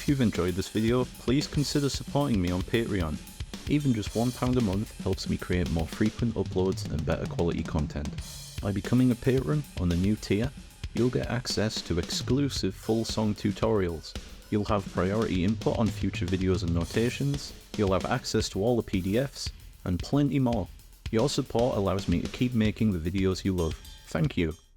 If you've enjoyed this video, please consider supporting me on Patreon. Even just £1 a month helps me create more frequent uploads and better quality content. By becoming a patron on the new tier, you'll get access to exclusive full song tutorials. You'll have priority input on future videos and notations, you'll have access to all the PDFs, and plenty more. Your support allows me to keep making the videos you love. Thank you.